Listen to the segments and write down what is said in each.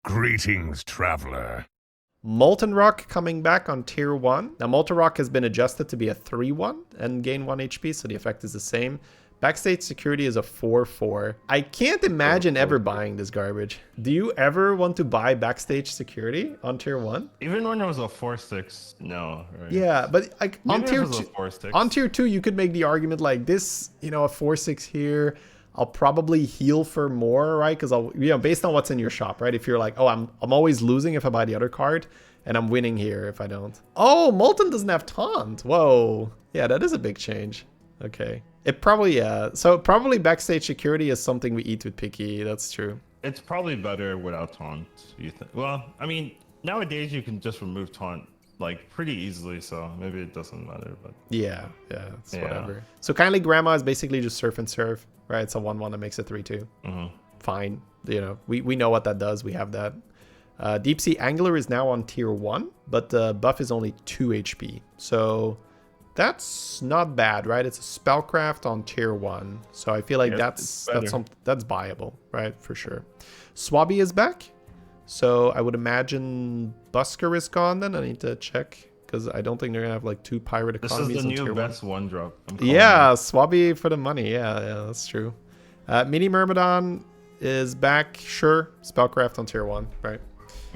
Greetings, traveler. Molten Rock coming back on tier 1. Now, Molten Rock has been adjusted to be a 3-1 and gain 1 HP, so the effect is the same. Backstage security is a 4-4. I can't imagine ever buying this garbage. Do you ever want to buy backstage security on tier 1? Even when it was a 4-6, no. Right? Yeah, but like on tier 2, on tier 2, you could make the argument like this, you know, a 4-6 here. I'll probably heal for more, right? Because I'll, you know, based on what's in your shop, right? If you're like, oh, I'm always losing if I buy the other card, and I'm winning here if I don't. Oh, Molten doesn't have taunt. Whoa. Yeah, that is a big change. Okay. It probably, yeah. So probably backstage security is something we eat with Picky. That's true. It's probably better without taunt, you think? Well, I mean, nowadays you can just remove taunt like pretty easily, so maybe it doesn't matter, but yeah, it's whatever. So Kindly Grandma is basically just surf and serve, right? It's a 1-1 that makes it 3-2. Fine, you know, we know what that does. We have that. Deep Sea Angler is now on tier 1, but the buff is only 2 HP, so that's not bad, right? It's a spellcraft on tier 1, so I feel like that's buyable, right? For sure. Swabby is back. So I would imagine Busker is gone then. I need to check because I don't think they're going to have like 2 pirate economies. This is the new best 1-drop. Yeah, Swabby for the money. Yeah, that's true. Mini Myrmidon is back. Sure. Spellcraft on tier 1, right?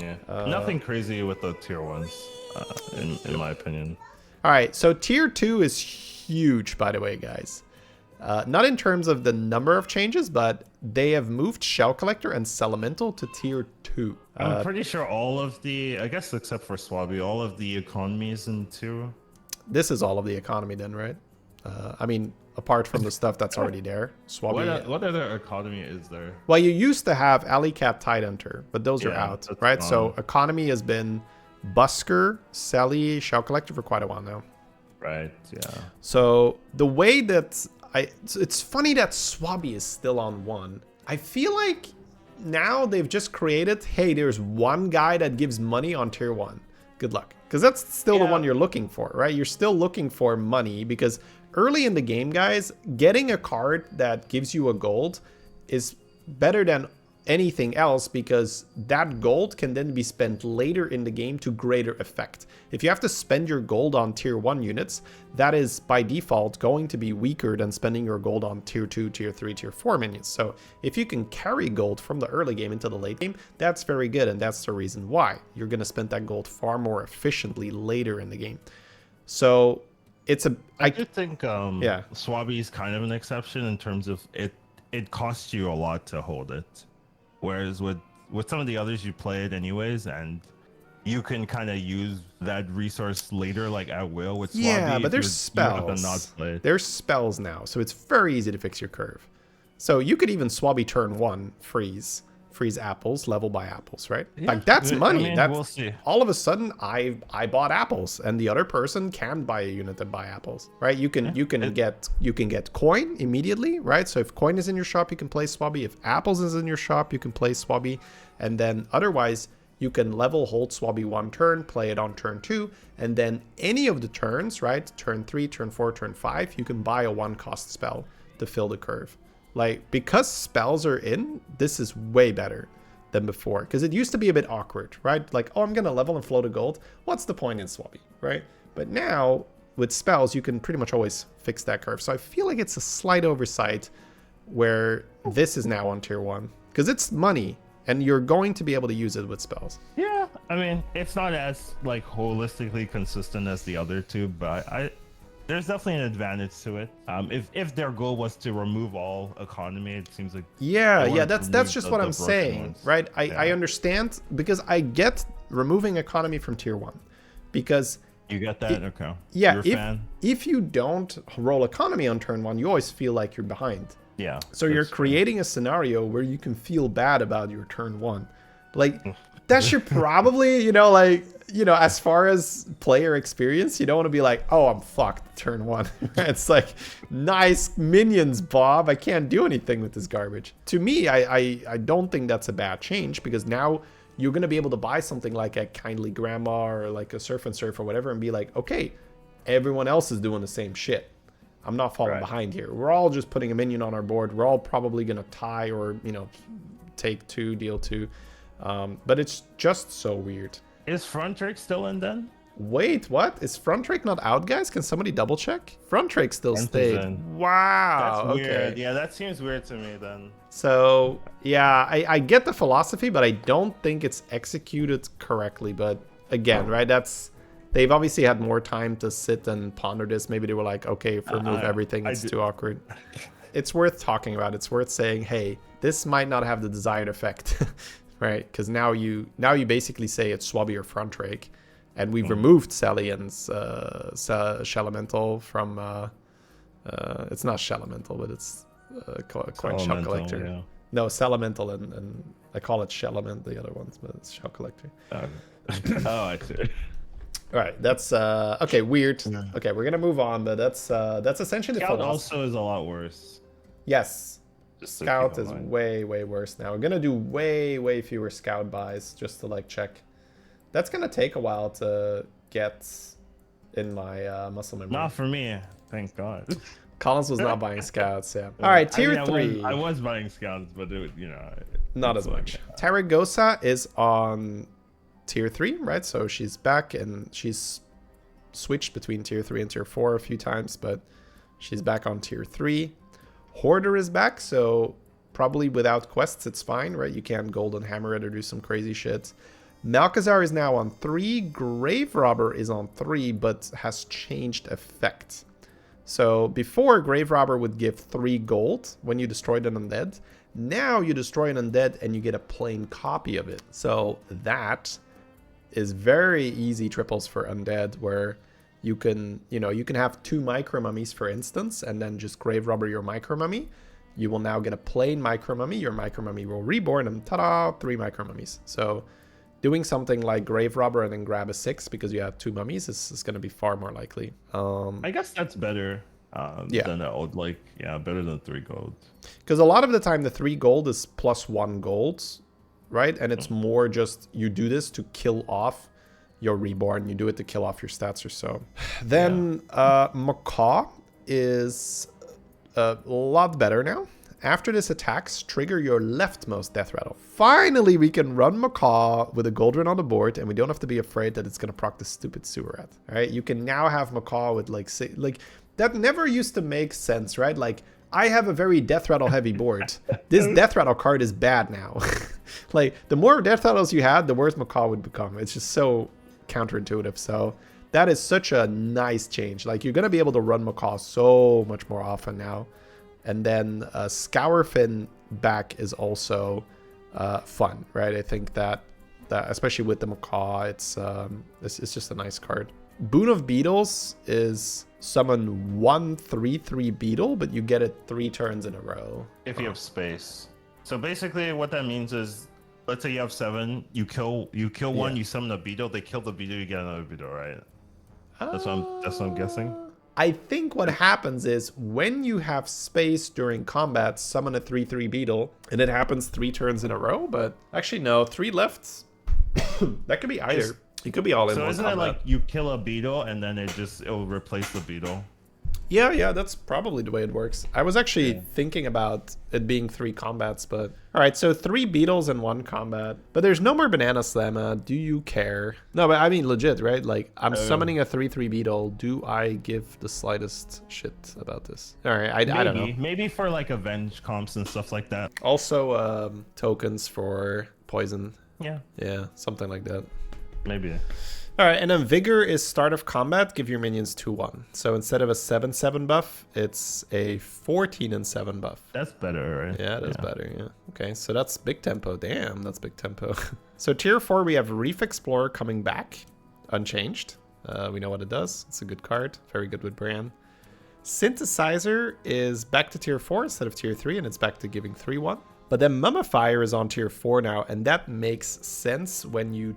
Yeah. Nothing crazy with the tier 1s, in my opinion. All right. So tier 2 is huge, by the way, guys. Not in terms of the number of changes, but they have moved Shell Collector and Elemental to tier 2. I'm pretty sure all of the, I guess except for Swabby, all of the economies in 2. This is all of the economy then, right? I mean, apart from the stuff that's already there. Swabby. What other economy is there? Well, you used to have Alley Cat Tidehunter, but those are out, right? Gone. So economy has been Busker, Sally, Shell Collector for quite a while now. Right, yeah. So the way that it's funny that Swabby is still on 1. I feel like now they've just created, hey, there's one guy that gives money on tier 1. Good luck. Because that's still the one you're looking for, right? You're still looking for money because early in the game, guys, getting a card that gives you a gold is better than anything else because that gold can then be spent later in the game to greater effect. If you have to spend your gold on tier 1 units, that is by default going to be weaker than spending your gold on tier 2, tier 3, tier 4 minions. So if you can carry gold from the early game into the late game, that's very good, and that's the reason why you're going to spend that gold far more efficiently later in the game. So it's a I do think Swabby is kind of an exception in terms of it costs you a lot to hold it. Whereas with some of the others, you play it anyways, and you can kind of use that resource later, like at will with Swabby. Yeah, but there's spells. There's spells now, so it's very easy to fix your curve. So you could even Swabby turn 1, freeze apples, level by apples, right? Yeah, like that's money. I mean, that's, we'll see. All of a sudden, I bought apples, and the other person can buy a unit and buy apples, right? You can get coin immediately, right? So if coin is in your shop, you can play Swabby. If apples is in your shop, you can play Swabby, and then otherwise you can level hold Swabby 1 turn, play it on turn 2, and then any of the turns, right? Turn 3, turn 4, turn 5, you can buy a 1-cost spell to fill the curve. Like, because spells are in, this is way better than before. Because it used to be a bit awkward, right? Like, oh, I'm going to level and float a gold. What's the point in Swabby, right? But now, with spells, you can pretty much always fix that curve. So I feel like it's a slight oversight where this is now on tier 1. Because it's money, and you're going to be able to use it with spells. Yeah, I mean, it's not as, like, holistically consistent as the other two, but there's definitely an advantage to it. If their goal was to remove all economy, it seems like that's just what I'm saying, right? I understand because I get removing economy from tier 1 because you get that. Okay. Yeah, if you don't roll economy on turn 1, you always feel like you're behind. Yeah. So you're creating a scenario where you can feel bad about your turn 1. Like that should probably, as far as player experience, you don't want to be like, oh, I'm fucked turn 1. It's like, nice minions, Bob. I can't do anything with this garbage. To me, I don't think that's a bad change because now you're going to be able to buy something like a Kindly Grandma or like a Surf and Surf or whatever and be like, okay, everyone else is doing the same shit. I'm not falling behind here. We're all just putting a minion on our board. We're all probably going to tie or, take 2, deal 2. But it's just so weird. Is Front Drake still in then? Wait, what? Is Front Drake not out, guys? Can somebody double check? Front Drake still stayed. Wow. That's okay. weird. Yeah, that seems weird to me then. So, yeah, I get the philosophy, but I don't think it's executed correctly. But again, right, they've obviously had more time to sit and ponder this. Maybe they were like, okay, if we remove everything, it's too awkward. It's worth talking about. It's worth saying, hey, this might not have the desired effect, right? Because now you basically say it's Swabby or Front Drake. And we've removed Sally and Shelemental from... it's not Shelemental, but it's quite Shell Collector. Yeah. No, Selemental and I call it Shelement, the other ones, but it's Shell Collector. Oh, I see. All right, that's... okay, weird. Yeah. Okay, we're going to move on, but that's essentially the philosophy. Also is a lot worse. Yes. Scout is way, way worse now. We're going to do way, way fewer Scout buys just to, like, check. That's going to take a while to get in my muscle memory. Not for me, thank God. Collins was not buying Scouts, yeah. All right, tier 3. I was buying Scouts, but not as much. Taragosa is on tier 3, right? So she's back, and she's switched between tier 3 and tier 4 a few times, but she's back on tier 3. Hoarder is back, so probably without quests, it's fine, right? You can golden hammer it or do some crazy shit. Malchezaar is now on 3. Grave Robber is on 3, but has changed effect. So before, Grave Robber would give 3 gold when you destroyed an undead. Now you destroy an undead and you get a plain copy of it. So that is very easy triples for undead, where you can have 2 micro mummies, for instance, and then just Grave Robber your micro mummy. You will now get a plain micro mummy. Your micro mummy will reborn, and ta-da, 3 micro mummies. So doing something like Grave Robber and then grab a 6 because you have 2 mummies is going to be far more likely. I guess that's better than better than 3 gold. Because a lot of the time the 3 gold is plus 1 gold, right? And it's more just you do this to kill off your reborn. You do it to kill off your stats or so. Then Macaw is a lot better now. After this attacks, trigger your leftmost death rattle. Finally, we can run Macaw with a gold run on the board, and we don't have to be afraid that it's going to proc the stupid sewer rat. All right, you can now have Macaw with like that never used to make sense, right? Like, I have a very death rattle heavy board. This death rattle card is bad now. Like, the more death rattles you had, the worse Macaw would become. It's just so counterintuitive. So that is such a nice change. Like, you're going to be able to run Macaw so much more often now. And then Scourfin back is also fun, right? I think that especially with the Macaw, it's just a nice card. Boon of Beetles is summon 1/3/3 beetle, but you get it 3 turns in a row. If you have space. So basically what that means is, let's say you have 7, you kill one, you summon a beetle, they kill the beetle, you get another beetle, right? That's what I'm guessing. I think what happens is when you have space during combat, summon a 3/3 beetle, and it happens 3 turns in a row. But actually, no, 3 lefts. That could be either. It could be all in one. So isn't it like you kill a beetle and then it'll replace the beetle? Yeah, that's probably the way it works. I was actually thinking about it being 3 combats, but... Alright, so 3 beetles in 1 combat. But there's no more Banana Slamma. Do you care? No, but I mean legit, right? Like, I'm summoning a 3/3 beetle. Do I give the slightest shit about this? Alright, I don't know. Maybe for like Avenge comps and stuff like that. Also, tokens for poison. Yeah, something like that. Maybe. All right, and then Vigor is start of combat, give your minions 2/1. So instead of a 7/7 buff, it's a 14/7 buff. That's better, right? Yeah, it is better, yeah. Okay, so that's big tempo. Damn, that's big tempo. So tier 4, we have Reef Explorer coming back, unchanged. We know what it does. It's a good card, very good with Bran. Synthesizer is back to tier 4 instead of tier 3, and it's back to giving 3/1. But then Mummifier is on tier 4 now, and that makes sense when you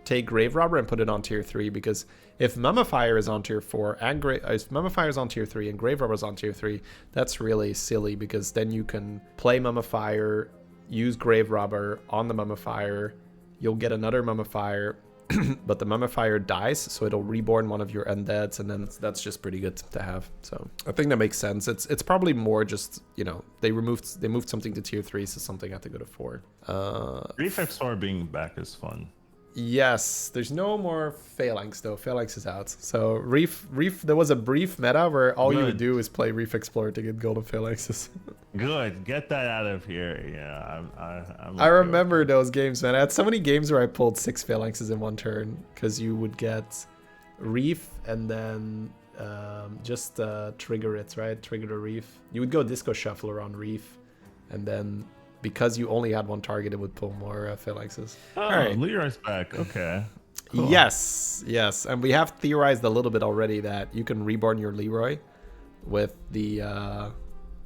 take Grave Robber and put it on tier 3, because if Mummifier is on tier 4 and if Mummifier is on tier 3 and Grave Robber is on tier 3, that's really silly, because then you can play Mummifier, use Grave Robber on the Mummifier, you'll get another Mummifier, but the Mummifier dies, so it'll reborn one of your undeads, and then that's just pretty good to have. So I think that makes sense. It's probably more just, you know, they moved something to tier 3, so something had to go to 4. Reef Explorer being back is fun. Yes, there's no more Phalanx though. Phalanx is out. So Reef, there was a brief meta where all you would do is play Reef Explorer to get golden Phalanxes. Good, get that out of here. Yeah, I remember those games, man. I had so many games where I pulled 6 Phalanxes in one turn because you would get Reef and then just trigger it, right? Trigger the Reef. You would go Disco Shuffler on Reef, and then because you only had one target, it would pull more Phalanxes. Oh, all right. Leroy's back. Okay. Cool. Yes. And we have theorized a little bit already that you can reborn your Leroy with the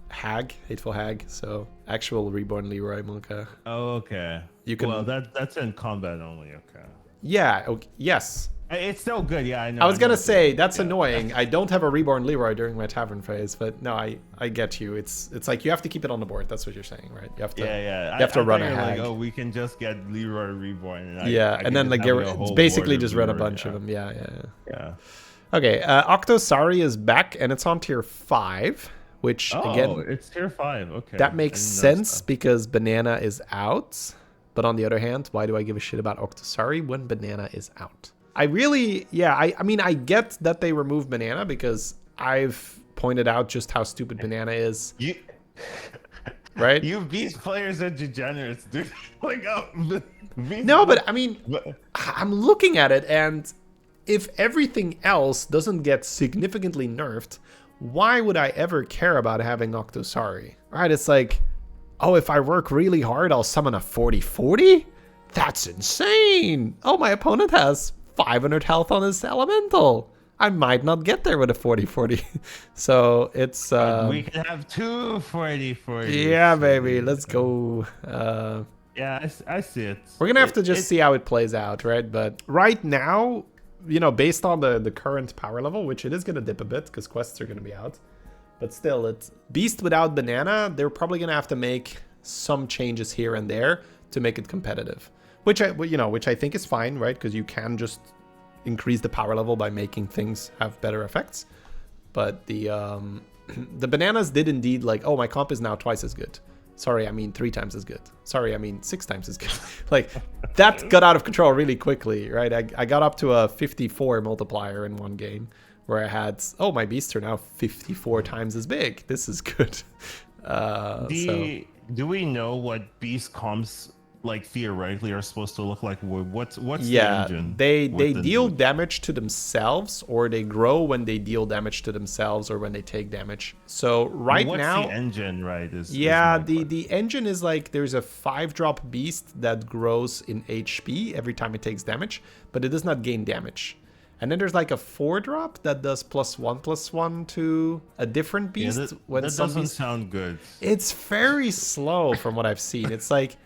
Hag, Hateful Hag. So actual reborn Leroy Monka. Oh, okay. You can. Well, that's in combat only. Okay. Yeah. Okay, yes. It's still good. Yeah, I know. I was gonna say that's annoying. I don't have a reborn Leroy during my tavern phase, but no, I get you. It's like you have to keep it on the board. That's what you're saying, right? You have to. Yeah. You have to run a Hag. Like, oh, we can just get Leroy reborn. And and then like it's basically just run a bunch of them. Yeah. Okay, Octosari is back and it's on tier 5, which again, it's tier 5. Okay. That makes sense because Banana is out. But on the other hand, why do I give a shit about Octosari when Banana is out? I really, I mean, I get that they removed Banana because I've pointed out just how stupid Banana is. Right? You beast players are degenerates, dude. Like, no, but I mean, I'm looking at it, and if everything else doesn't get significantly nerfed, why would I ever care about having Octosari? Right? It's like, oh, if I work really hard, I'll summon a 40/40? That's insane. Oh, my opponent has 500 health on his elemental. I might not get there with a 40/40. So it's we can have 2 40/40. Yeah, baby, let's go. Yeah, I see it. We're gonna have to just see how it plays out, right? But right now, you know, based on the current power level, which it is gonna dip a bit because quests are gonna be out, but still, it's Beast without Banana. They're probably gonna have to make some changes here and there to make it competitive. Which I think is fine, right? Because you can just increase the power level by making things have better effects. But the Bananas did indeed like, oh, my comp is now twice as good. Sorry, I mean 3 times as good. Sorry, I mean 6 times as good. Like, that got out of control really quickly, right? I got up to a 54 multiplier in one game where I had, oh, my beasts are now 54 times as big. This is good. Do we know what beast comps like theoretically are supposed to look like? What's the engine? They deal damage to themselves, or they grow when they deal damage to themselves or when they take damage. So what's now the engine, right? The engine is like there's a 5-drop beast that grows in HP every time it takes damage, but it does not gain damage. And then there's like a 4-drop that does +1/+1 to a different beast. That doesn't sound good. It's very slow from what I've seen. It's like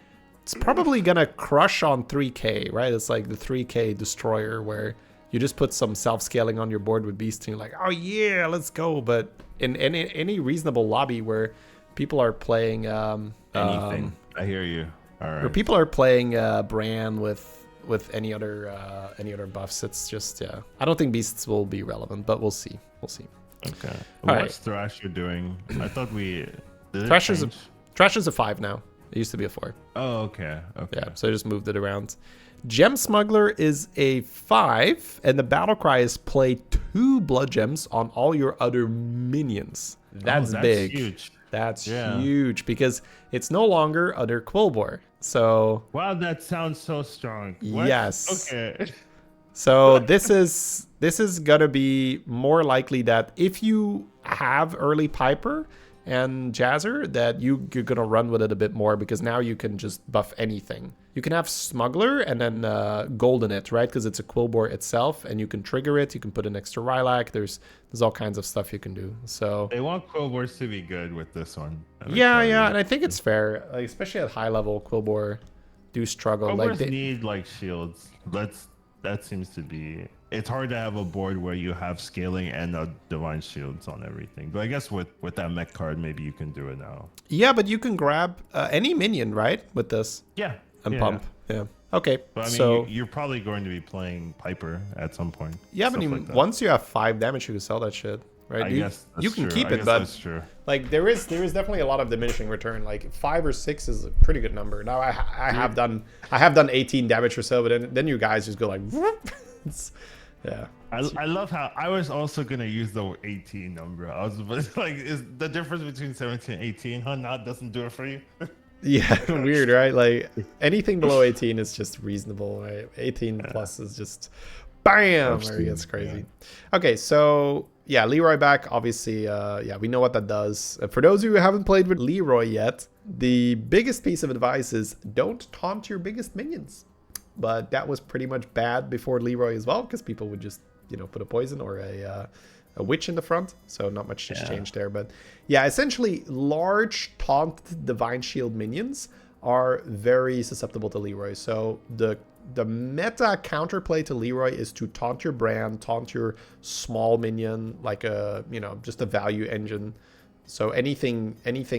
it's probably gonna crush on 3K, right? It's like the 3K destroyer where you just put some self-scaling on your board with beasts and you're like, oh yeah, let's go. But in any reasonable lobby where people are playing anything, I hear you. All right. Where people are playing Bran with any other buffs, it's just I don't think beasts will be relevant, but we'll see. Okay. What's Thrasher doing? I thought Thrasher's a 5 now. It used to be a 4. Oh, okay. Yeah, so I just moved it around. Gem Smuggler is a 5, and the battle cry is play 2 blood gems on all your other minions. That's big. Huge. That's huge because it's no longer other Quillbore. So wow, that sounds so strong. What? Yes. Okay. So this is gonna be more likely that if you have early Piper and Jazzer, that you're gonna run with it a bit more because now you can just buff anything. You can have Smuggler and then golden it, right? Because it's a Quillbore itself, and you can trigger it. You can put an extra Lilac. There's all kinds of stuff you can do. So they want Quillbores to be good with this one. Yeah, and I think it's fair, like, especially at high level. Quillbore do struggle. Quillbores like they need like shields. That seems to be. It's hard to have a board where you have scaling and divine shields on everything. But I guess with that mech card, maybe you can do it now. Yeah, but you can grab any minion, right, with this? Yeah. And pump. Yeah. Okay. But I mean, so you're probably going to be playing Piper at some point. Yeah, but once you have 5 damage, you can sell that shit, right? I guess that's you can true. keep I it, guess but that's true. like there is definitely a lot of diminishing return. Like 5 or 6 is a pretty good number. Now I have done 18 damage or so, but then you guys just go like, yeah. I love how I was also gonna use the 18 number. I was like, is the difference between 17 and 18? Huh? Now it doesn't do it for you. Yeah, weird, right? Like anything below 18 is just reasonable, right? 18 plus is just bam, where it gets crazy. Yeah. Okay, so yeah, Leroy back. Obviously, yeah, we know what that does. For those of you who haven't played with Leroy yet, the biggest piece of advice is don't taunt your biggest minions. But that was pretty much bad before Leroy as well, because people would just, you know, put a poison or a witch in the front, so not much has changed there. But yeah, essentially large taunt divine shield minions are very susceptible to Leroy. So the meta counterplay to Leroy is to taunt your brand, taunt your small minion, like a, you know, just a value engine. So anything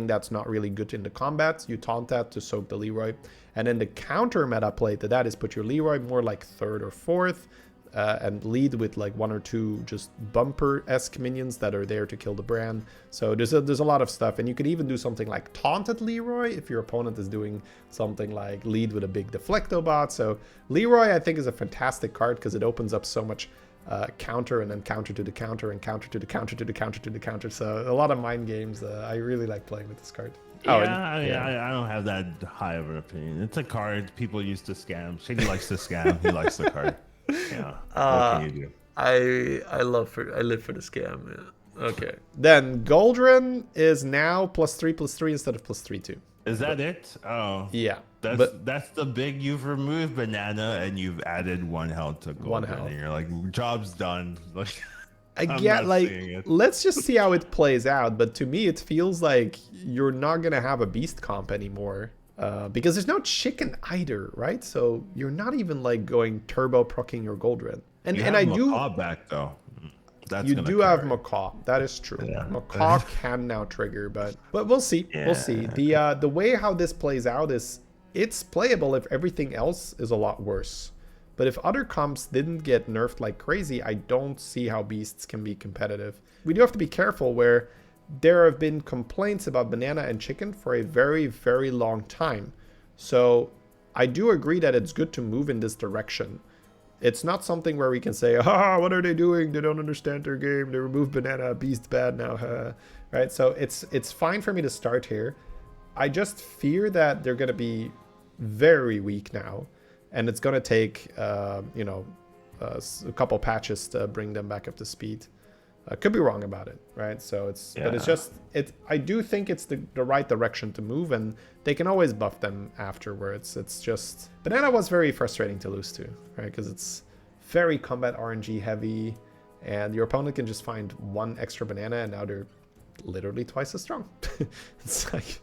that's not really good in the combat, you taunt that to soak the Leroy. And then the counter meta play to that is put your Leroy more like 3rd or 4th, and lead with like 1 or 2 just bumper-esque minions that are there to kill the brand. So there's a lot of stuff, and you could even do something like taunted Leroy if your opponent is doing something like lead with a big deflecto bot. So Leroy, I think, is a fantastic card because it opens up so much counter and then counter to the counter and counter to the counter to the counter to the counter. So a lot of mind games. I really like playing with this card. I don't have that high of an opinion. It's a card people used to scam. Shady likes to scam. He likes the card. Yeah. What can you do? I live for the scam. Yeah. Okay. Then Goldren is now +3/+3 instead of +3/2. Is that it? Oh. Yeah. That's the big, you've removed banana and you've added 1 health to Goldren. 1 health. And you're like, job's done. Like, I get, like, let's just see how it plays out. But to me, it feels like you're not going to have a beast comp anymore. Because there's no chicken either, right? So you're not even like going turbo procking your Goldren. And I do back though. You do have Macaw. That is true. Yeah. Macaw can now trigger, but we'll see. Yeah. We'll see. The way how this plays out is it's playable if everything else is a lot worse. But if other comps didn't get nerfed like crazy, I don't see how beasts can be competitive. We do have to be careful where there have been complaints about banana and chicken for a very, very long time. So I do agree that it's good to move in this direction. It's not something where we can say, what are they doing? They don't understand their game. They removed banana, beast bad now. Right? So it's fine for me to start here. I just fear that they're going to be very weak now. And it's going to take, a couple patches to bring them back up to speed. Could be wrong about it, right? So but it's just, I do think it's the right direction to move, and they can always buff them afterwards. It's just, banana was very frustrating to lose to, right? Because it's very combat RNG heavy, and your opponent can just find 1 extra banana, and now they're literally twice as strong. It's like,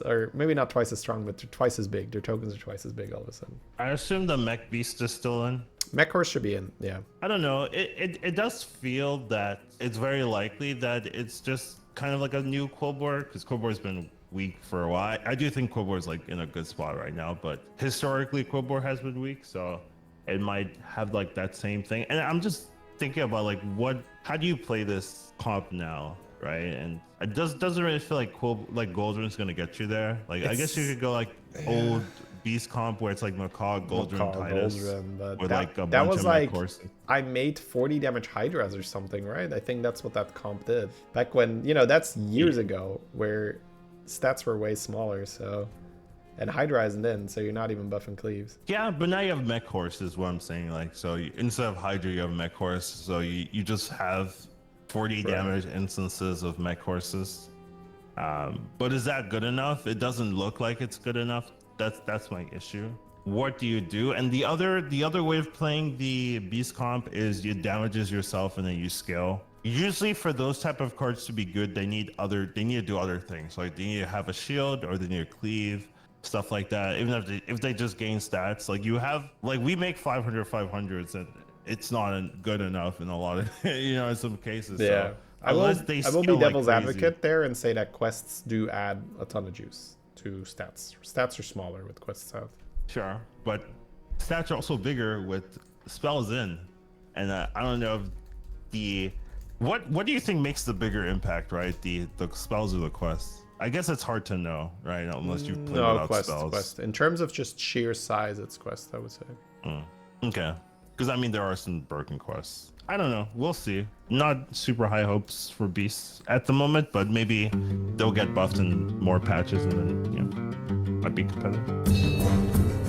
or maybe not twice as strong, but they're twice as big. Their tokens are twice as big all of a sudden. I assume the mech beast is still in. Mech horse should be in, yeah. I don't know. It does feel that it's very likely that it's just kind of like a new Quilboar, because Quilboar's been weak for a while. I do think Quilboar's like in a good spot right now, but historically Quilboar has been weak, so it might have like that same thing. And I'm just thinking about like how do you play this comp now, right? And it doesn't really feel like Goldren's gonna get you there. Like I guess you could go like old beast comp where it's like Macaw, Goldren, Titus, but with like a that bunch was of like horses. I made 40 damage Hydras or something, right? I think that's what that comp did back when, that's years ago, where stats were way smaller. So, and Hydra isn't in, so you're not even buffing cleaves. Yeah, but now you have mech horse is what I'm saying. Like, so instead of Hydra, you have mech horse, so you just have 40 damage instances of mech horses. But is that good enough? It doesn't look like it's good enough. That's my issue. What do you do? And the other way of playing the beast comp is you damages yourself and then you scale. Usually for those type of cards to be good, they need to do other things. Like they need to have a shield or they need to cleave, stuff like that. Even if they just gain stats, like we make 500/500s and it's not good enough in a lot of in some cases. Yeah. So, I will be devil's advocate there and say that quests do add a ton of juice to stats. Stats are smaller with quests out. Sure, but stats are also bigger with spells in, and I don't know if the what do you think makes the bigger impact, right? The spells or the quests? I guess it's hard to know, right? Unless you've played without spells. Quest. In terms of just sheer size, it's quest, I would say. Okay, because I mean there are some broken quests. I don't know. We'll see. Not super high hopes for beasts at the moment, but maybe they'll get buffed in more patches, and then might be competitive.